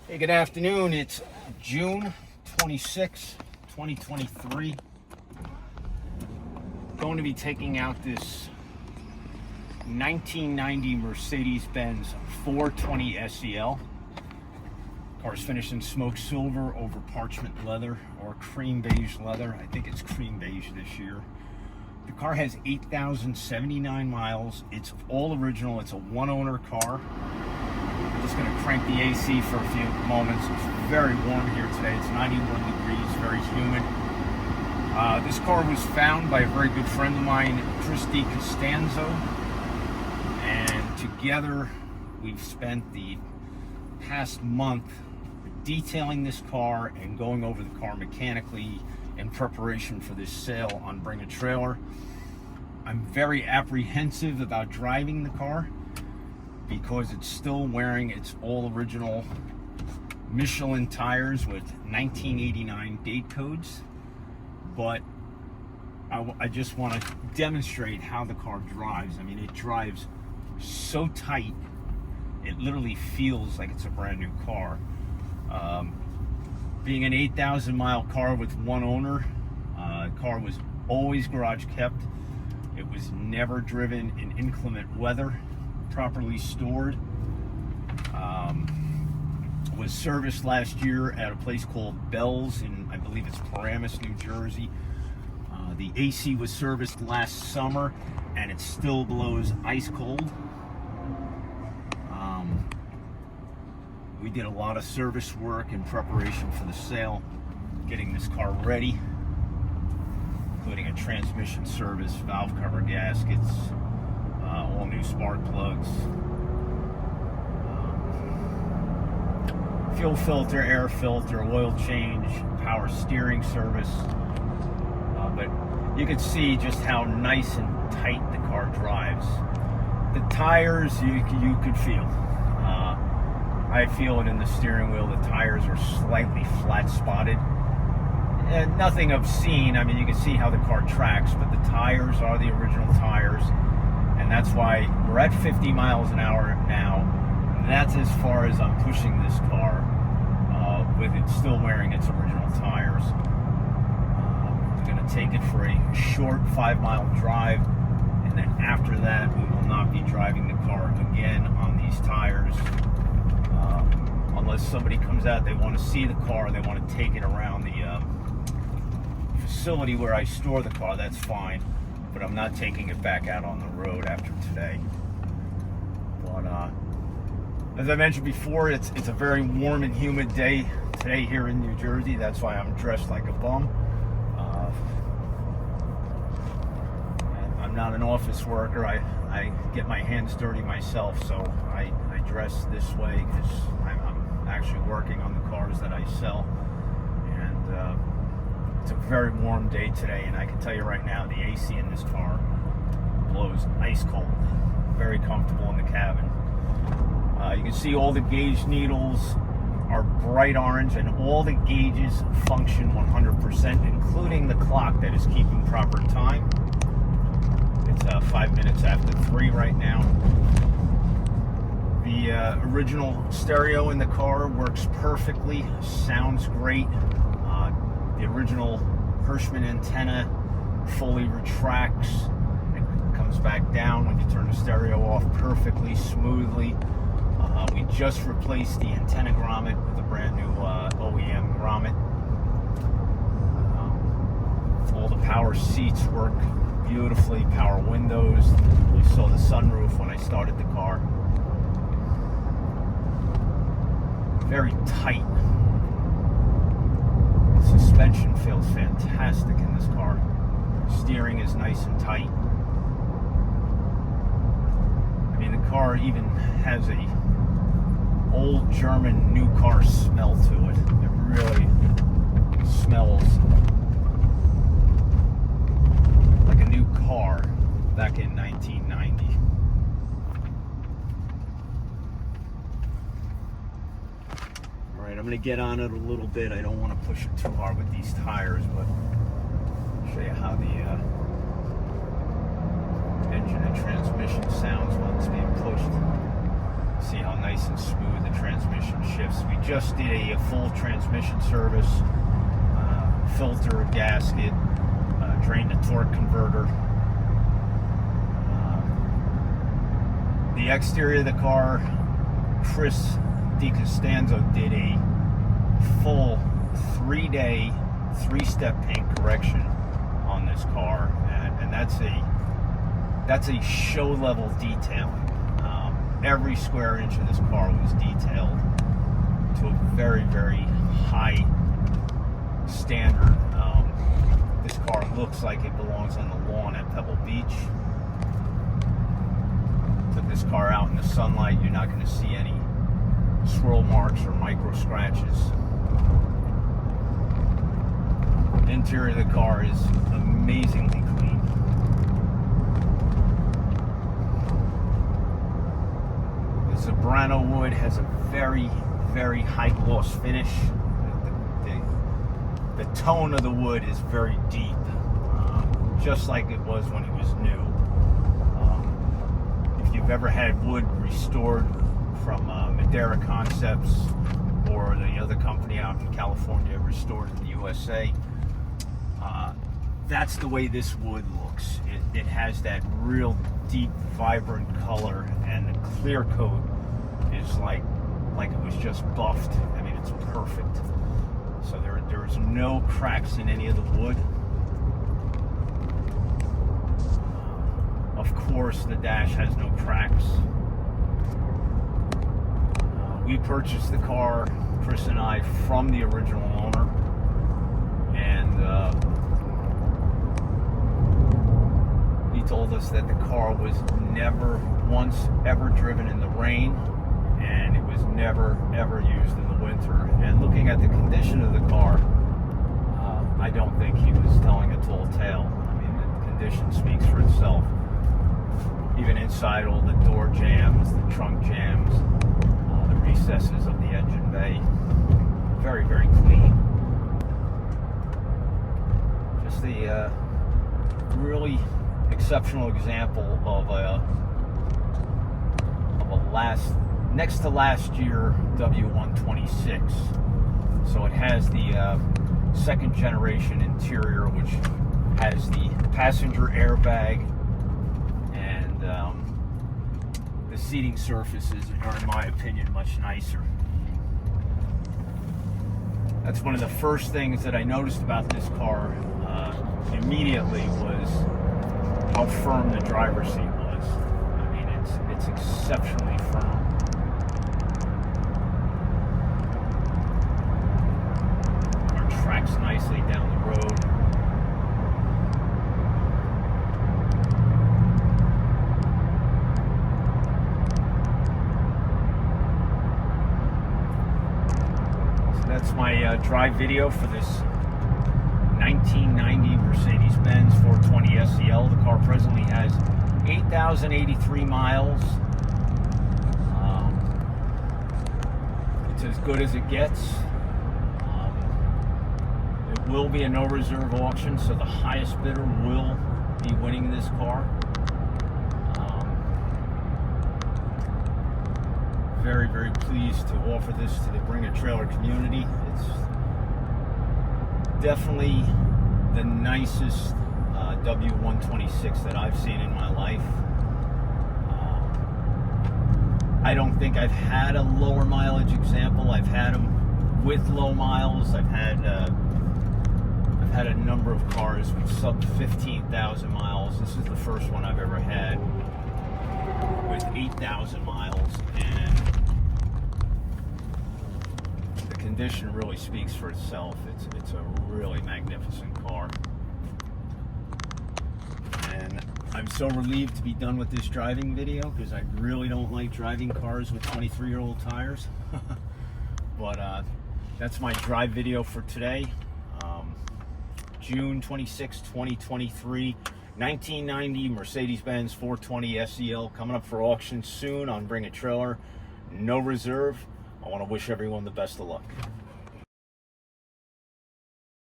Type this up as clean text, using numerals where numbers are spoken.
Hey, good afternoon. It's June 26, 2023. Going to be taking out this 1990 Mercedes-Benz 420 SEL. Car's finished in smoked silver over parchment leather or cream beige leather. I think it's cream beige this year. The car has 8,079 miles. It's all original. It's a one-owner car. I'm just going to crank the AC for a few moments. It's very warm here today. It's 91 degrees, very humid. This car was found by a very good friend of mine, Christy Costanzo, and together we've spent the past month detailing this car and going over the car mechanically in preparation for this sale on Bring a Trailer. I'm very apprehensive about driving the car because it's still wearing its all original Michelin tires with 1989 date codes, but I just want to demonstrate how the car drives. I mean, it drives so tight, it literally feels like it's a brand new car. Being an 8,000 mile car with one owner, the car was always garage kept. It was never driven in inclement weather, properly stored. Was serviced last year at a place called Bell's in, I believe it's Paramus, New Jersey. The AC was serviced last summer and it still blows ice cold. We did a lot of service work in preparation for the sale, getting this car ready, including a transmission service, valve cover gaskets, all new spark plugs, fuel filter, air filter, oil change, power steering service. But you can see just how nice and tight the car drives. The tires you could feel. I feel it in the steering wheel. The tires are slightly flat spotted. And nothing obscene. I mean, you can see how the car tracks, but the tires are the original tires. And that's why we're at 50 miles an hour now. That's as far as I'm pushing this car with it still wearing its original tires. I'm going to take it for a short 5-mile drive. And then after that, we will not be driving the car again on these tires. Unless somebody comes out, they want to see the car, they want to take it around the facility where I store the car, that's fine. But I'm not taking it back out on the road after today. But as I mentioned before, it's a very warm and humid day today here in New Jersey. That's why I'm dressed like a bum. I'm not an office worker. I get my hands dirty myself, so I dress this way because I'm actually working on the cars that I sell. And it's a very warm day today, and I can tell you right now, the AC in this car blows ice cold. Very comfortable in the cabin. You can see all the gauge needles are bright orange, and all the gauges function 100%, including the clock that is keeping proper time. It's 5 minutes after 3 right now. The original stereo in the car works perfectly, sounds great. The original Hirschman antenna fully retracts and comes back down when you turn the stereo off perfectly, smoothly. We just replaced the antenna grommet with a brand new OEM grommet. All the power seats work beautifully, power windows. You saw the sunroof when I started the car. Very tight. The suspension feels fantastic in this car. Steering is nice and tight. I mean, the car even has a old German new car smell to it. It really smells like a new car back in 1990. All right, I'm going to get on it a little bit. I don't want to push it too hard with these tires, but I'll show you how the engine and transmission sounds when it's being pushed. See how nice and smooth it shifts. We just did a full transmission service, filter, gasket, drained the torque converter. The exterior of the car, Chris DiCostanzo did a full 3-day, 3-step paint correction on this car, and that's a show level detailing. Every square inch of this car was detailed to a very, very high standard. This car looks like it belongs on the lawn at Pebble Beach. Took this car out in the sunlight, you're not going to see any swirl marks or micro scratches. The interior of the car is amazingly clean. The Zebrano wood has a very, very high gloss finish. The tone of the wood is very deep, just like it was when it was new. If you've ever had wood restored from Madeira Concepts or the other company out in California, Restored in the USA, that's the way this wood looks. It has that real deep, vibrant color, and the clear coat is like it was just buffed. I mean, it's perfect. So there's no cracks in any of the wood. Of course, the dash has no cracks. We purchased the car, Chris and I, from the original owner, and he told us that the car was never once ever driven in the rain, and it was never ever used in the winter. And looking at the condition of the car, I don't think he was telling a tall tale. I mean, the condition speaks for itself. Even inside, all the door jams, the trunk jams, the recesses of the engine bay, very, very clean. Just the really exceptional example of a next to last year W126. So it has the second generation interior, which has the passenger airbag, and the seating surfaces are, in my opinion, much nicer. That's one of the first things that I noticed about this car immediately, was how firm the driver's seat was. I mean, it's exceptionally firm. Car tracks nicely down the road. So that's my drive video for this 1990 Mercedes-Benz 420 SEL. The car presently has 8,083 miles. It's as good as it gets. It will be a no reserve auction, so the highest bidder will be winning this car. Very, very pleased to offer this to the Bring a Trailer community. It's definitely the nicest W126 that I've seen in my life. I don't think I've had a lower mileage example. I've had them with low miles. I've had a number of cars with sub 15,000 miles. This is the first one I've ever had with 8,000 miles, and the condition really speaks for itself. It's a really magnificent car, and I'm so relieved to be done with this driving video, because I really don't like driving cars with 23-year-old tires. But that's my drive video for today. June 26, 2023, 1990 Mercedes-Benz 420 SEL, coming up for auction soon on Bring a Trailer. No reserve. I want to wish everyone the best of luck.